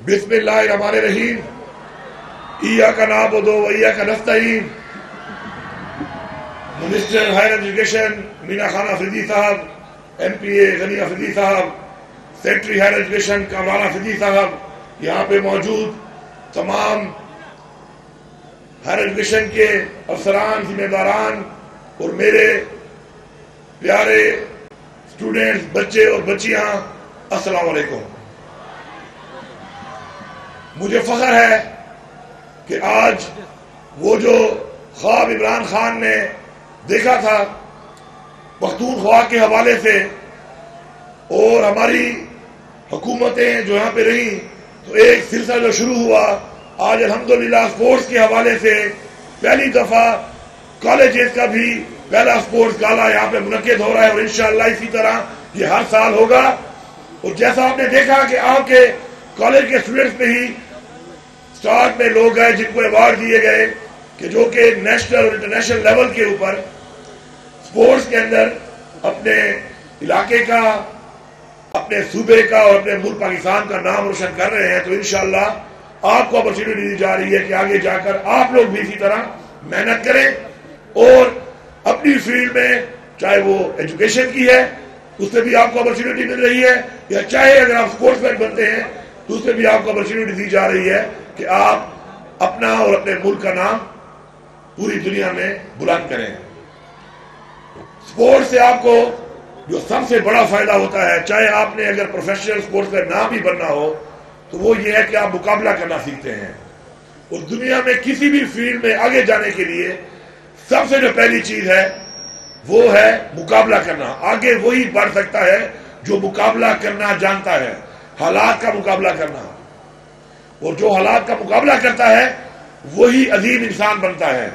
बिस्मिल्लाहिर्रहमानिर्रहीम। इय्याका नअबुदु व इय्याका नस्तईन। Minister higher education Meena Khan Afridi साहब, MPA गनी अफरीदी साहब, secretary higher education Kamran Afridi साहब, यहाँ पे मौजूद तमाम हायर एजुकेशन के अफसरान, जिम्मेदारान और मेरे प्यारे स्टूडेंट्स, बच्चे और बच्चियां, अस्सलाम वालेकुम। मुझे फख्र है कि आज वो जो ख्वाब इमरान खान ने देखा था पख्तूनख्वा के हवाले से और हमारी हुकूमतें जो यहाँ पे रही, तो एक सिलसिला जो शुरू हुआ आज अल्हम्दुलिल्लाह स्पोर्ट्स के हवाले से पहली दफा कॉलेजेस का भी पहला स्पोर्ट्स गाला यहाँ पे मुनक्किद हो रहा है और इंशाअल्लाह इसी तरह ये हर साल होगा। और जैसा आपने देखा कि आपके कॉलेज के स्टूडेंट्स में ही स्टार्ट में लोग गए जिनको अवार्ड दिए गए कि जो कि नेशनल और इंटरनेशनल लेवल के ऊपर स्पोर्ट्स के अंदर अपने इलाके का, अपने सूबे का और अपने मुल्क पाकिस्तान का नाम रोशन कर रहे हैं। तो इंशाअल्लाह आपको अपॉर्चुनिटी दी जा रही है कि आगे जाकर आप लोग भी इसी तरह मेहनत करें और अपनी फील्ड में, चाहे वो एजुकेशन की है उससे भी आपको अपॉर्चुनिटी मिल रही है, या चाहे अगर आप स्पोर्ट्समैन बनते हैं तो उससे भी आपको अपॉर्चुनिटी दी जा रही है कि आप अपना और अपने मुल्क का नाम पूरी दुनिया में बुलंद करें। स्पोर्ट्स से आपको जो सबसे बड़ा फायदा होता है, चाहे आपने अगर प्रोफेशनल स्पोर्ट्स में ना भी बनना हो, तो वो ये है कि आप मुकाबला करना सीखते हैं। और दुनिया में किसी भी फील्ड में आगे जाने के लिए सबसे जो पहली चीज है वो है मुकाबला करना। आगे वही बढ़ सकता है जो मुकाबला करना जानता है, हालात का मुकाबला करना। और जो हालात का मुकाबला करता है वही अजीम इंसान बनता है।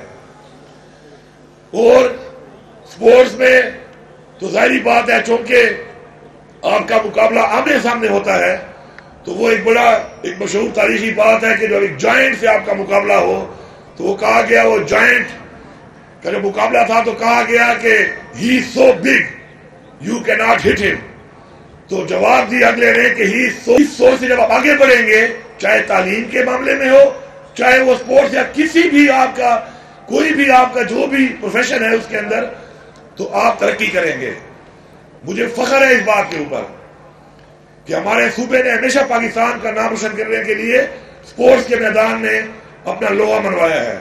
और स्पोर्ट्स में तो जाहिर बात है, चूंकि आपका मुकाबला आमने सामने होता है, तो वो एक मशहूर तारीखी बात है कि जब एक जायंट से आपका मुकाबला हो, तो वो कहा गया, वो जायंट का जो मुकाबला था तो कहा गया कि he is so big you can not hit him. तो जवाब दिया अगले ने कि ही सो से जब आप आगे बढ़ेंगे, चाहे तालीम के मामले में हो, चाहे वो स्पोर्ट्स या किसी भी आपका कोई भी आपका जो भी प्रोफेशन है उसके अंदर, तो आप तरक्की करेंगे। मुझे फख्र है इस बात के ऊपर कि हमारे सूबे ने हमेशा पाकिस्तान का नाम रोशन करने के लिए स्पोर्ट्स के मैदान में अपना लोहा मनवाया है।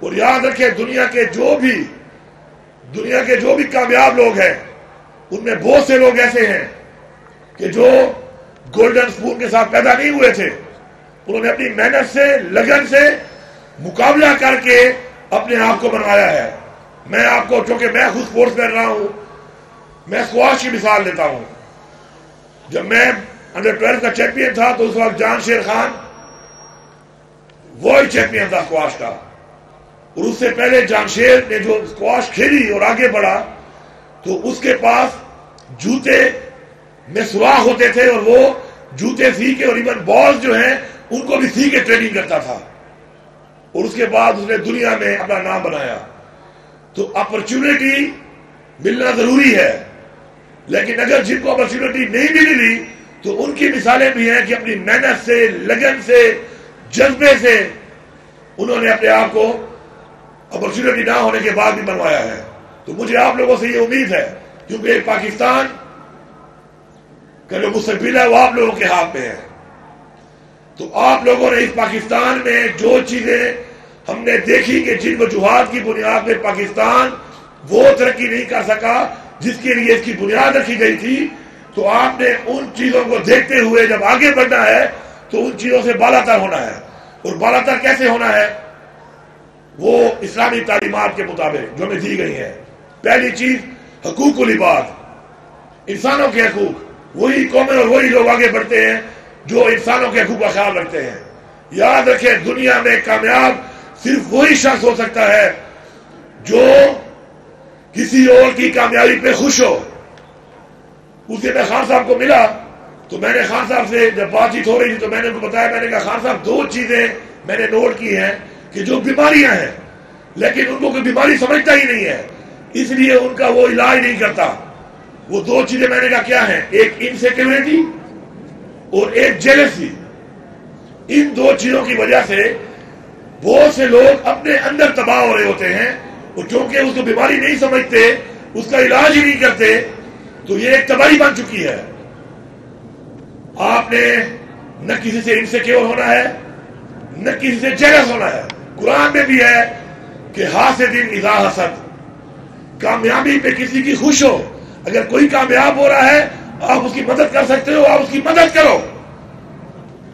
और याद रखें, दुनिया के जो भी कामयाब लोग हैं उनमें बहुत से लोग ऐसे हैं कि जो गोल्डन स्पून के साथ पैदा नहीं हुए थे। उन्होंने अपनी मेहनत से, लगन से मुकाबला करके अपने आप को बनवाया है। मैं आपको, चूंकि मैं खुद स्पोर्ट्स में रहा हूं, मैं स्क्वाश की मिसाल देता हूं। जब मैं अंडर 12 का चैंपियन था तो उस वक्त जान शेर खान वर्ल्ड चैंपियन था स्क्वाश का। और उससे पहले जामशेद ने जो स्क्वाश खेली और आगे बढ़ा, तो उसके पास जूते में सुराख होते थे और वो जूते सी के और इवन बॉल जो हैं उनको भी सी के ट्रेनिंग करता था। और उसके बाद उसने दुनिया में अपना नाम बनाया। तो अपॉर्चुनिटी मिलना जरूरी है, लेकिन अगर जिनको अपॉर्चुनिटी नहीं भी मिली तो उनकी मिसालें भी हैं कि अपनी मेहनत से, लगन से, जज्बे से उन्होंने अपने आप को अपॉर्चुनिटी ना होने के बाद भी बनवाया है। तो मुझे आप लोगों से ये उम्मीद है, क्योंकि पाकिस्तान का जो मुस्तकबिल है वो आप लोगों के हाथ में है। तो आप लोगों ने इस पाकिस्तान में जो चीजें हमने देखी कि जिन वजूहात की बुनियाद पे पाकिस्तान वो तरक्की नहीं कर सका जिसके लिए इसकी बुनियाद रखी गई थी, तो आपने उन चीजों को देखते हुए जब आगे बढ़ना है तो उन चीजों से बालातर होना है। और बालातर कैसे होना है? वो इस्लामी तालीमात के मुताबिक जो हमें दी गई है। पहली चीज हकूकुल इबाद, इंसानों के हकूक। वही कौमें और वही लोग आगे बढ़ते हैं जो इंसानों के हकूक का ख्याल रखते हैं। याद रखें, दुनिया में कामयाब सिर्फ वही शख्स हो सकता है जो किसी और की कामयाबी पे खुश हो। उसे मैं खान साहब को मिला तो मैंने खान साहब से जब बातचीत हो रही थी तो मैंने उनको बताया, मैंने कहा खान साहब दो चीजें मैंने नोट की हैं कि जो बीमारियां हैं लेकिन उनको कोई बीमारी समझता ही नहीं है, इसलिए उनका वो इलाज नहीं करता। वो दो चीजें मैंने कहा क्या है, एक इनसिक्योरिटी और एक जेलसी। ان دو چیزوں کی وجہ سے بہت سے لوگ اپنے اندر تباہ ہو رہے ہوتے ہیں، اور چونکہ اس کو بیماری نہیں سمجھتے، اس کا علاج ہی نہیں کرتے، تو یہ ایک تباہی بن چکی ہے۔ آپ نے نہ کسی سے انسیکیور ہونا ہے، نہ کسی سے جیلس ہونا ہے۔ قرآن میں بھی ہے کہ حاسد اذا حسد، کامیابی پہ کسی کی خوش ہو، اگر کوئی کامیاب ہو رہا ہے آپ اس کی مدد کر سکتے ہو، آپ اس کی مدد کرو۔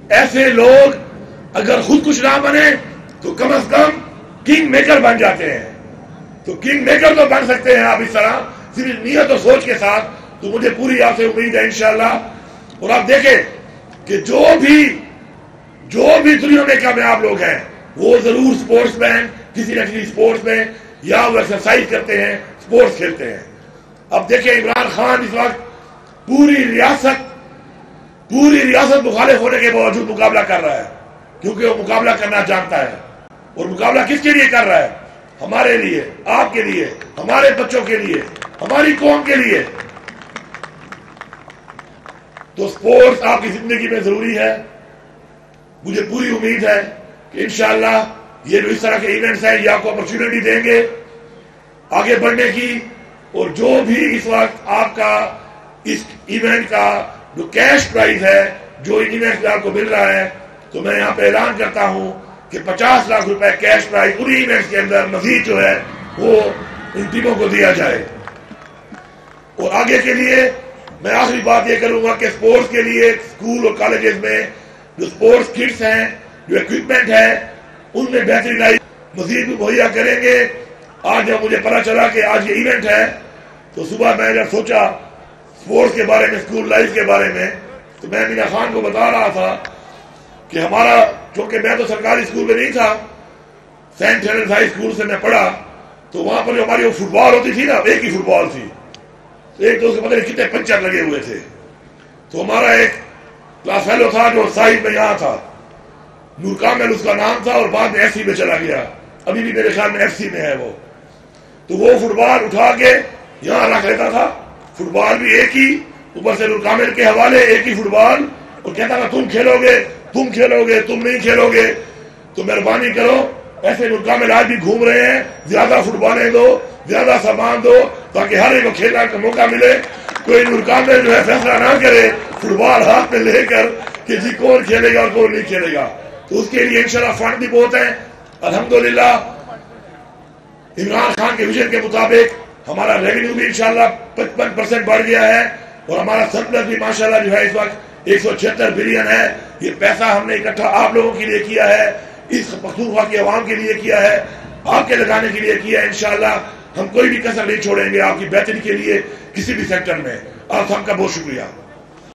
ایسے لوگ اگر خود کچھ نہ بنے تو کم از کم کنگ میکر بن جاتے ہیں۔ تو کنگ میکر تو بن سکتے ہیں آپ اس طرح، صرف نیت و سوچ کے ساتھ۔ تو مجھے پوری آپ سے امید ہے انشاءاللہ۔ اور آپ دیکھیں کہ جو بھی دنیا میں کامیاب لوگ ہیں وہ ضرور سپورٹس مین، کسی نہ کسی سپورٹس میں، یا وہ ایکسرسائز کرتے ہیں، سپورٹس کھیلتے ہیں۔ اب دیکھیں عمران خان اس وقت پوری ریاست مخالف ہونے کے باوجود مقابلہ کر رہا ہے، کیونکہ وہ مقابلہ کرنا جانتا ہے۔ اور مقابلہ کس کے لیے کر رہا ہے؟ ہمارے لیے، آپ کے لیے، ہمارے بچوں کے لیے، ہماری قوم کے لیے۔ تو سپورٹس آپ کی زندگی میں ضروری ہے۔ مجھے پوری امید ہے کہ انشاءاللہ یہ جو اس طرح کے ایونٹس ہیں یہ آپ کو اپرچونٹی دیں گے آگے بڑھنے کی۔ اور جو بھی اس وقت آپ کا اس ایونٹ کا جو کیش پرائز ہے، جو ایونٹ میں آپ کو مل رہا ہے، تو میں یہاں پہ اعلان کرتا ہوں کہ 50 لاکھ روپے کیش پرائز پوری ایونٹ کے اندر مزید جو ہے وہ ان ٹیموں کو دیا جائے۔ اور آگے کے لیے میں آخری بات یہ کروں گا کہ سپورٹس کے لیے اسکول اور کالجز میں جو سپورٹس کٹس ہیں، جو ایکوپمنٹ ہے، ان میں بہتری لائی مزید مہیا کریں گے۔ آج جب مجھے پتا چلا کہ آج یہ ایونٹ ہے تو صبح میں جب سوچا سپورٹس کے بارے میں، اسکول لائف کے بارے میں، تو میں مینا خان کو بتا رہا تھا کہ ہمارا، چونکہ میں تو سرکاری اسکول میں نہیں تھا، سینٹ ہیلنز ہائی اسکول سے میں پڑھا، تو وہاں پر جو ہماری وہ فٹ بال ہوتی تھی نا، ایک ہی فٹ بال تھی، ایک تو اس کے پتہ نہیں کتنے پنچر لگے ہوئے تھے۔ تو ہمارا ایک کلاس فیلو تھا جو سائڈ میں یہاں تھا، نور کامل اس کا نام تھا، اور بعد میں ایف سی میں چلا گیا، ابھی بھی میرے خیال میں ایف سی میں ہے وہ۔ تو وہ فٹ بال اٹھا کے یہاں رکھ لیتا تھا، فٹ بال بھی ایک ہی، اوپر سے نور کامل کے حوالے ایک ہی فٹ بال، اور کہتا تھا تم کھیلو گے، تم نہیں کھیلو گے، تو مہربانی کرو ایسے نور کامل آج بھی گھوم رہے ہیں، زیادہ فٹ بالیں دو، زیادہ سامان دو، تاکہ ہر ایک کو کھیلنے کا موقع ملے۔ کوئی نور کامل جو ہے فیصلہ نہ کرے فٹ بال ہاتھ میں لے کر کہ جی کون کھیلے گا اور کون نہیں کھیلے گا۔ تو اس کے لیے انشاءاللہ فنڈ بھی بہت ہیں۔ الحمدللہ عمران خان کے ویژن کے مطابق ہمارا ریونیو بھی انشاءاللہ 55% بڑھ گیا ہے، اور ہمارا سرپلس بھی ماشاءاللہ جو ہے اس وقت 176 بلین ہے۔ یہ پیسہ ہم نے اکٹھا آپ لوگوں کے لیے کیا ہے، اس پختونخوا کی عوام کے لیے کیا ہے، آپ کے لگانے کے لیے کیا ہے۔ انشاءاللہ ہم کوئی بھی کسر نہیں چھوڑیں گے آپ کی بہتری کے لیے کسی بھی سیکٹر میں۔ آپ سب کا بہت شکریہ۔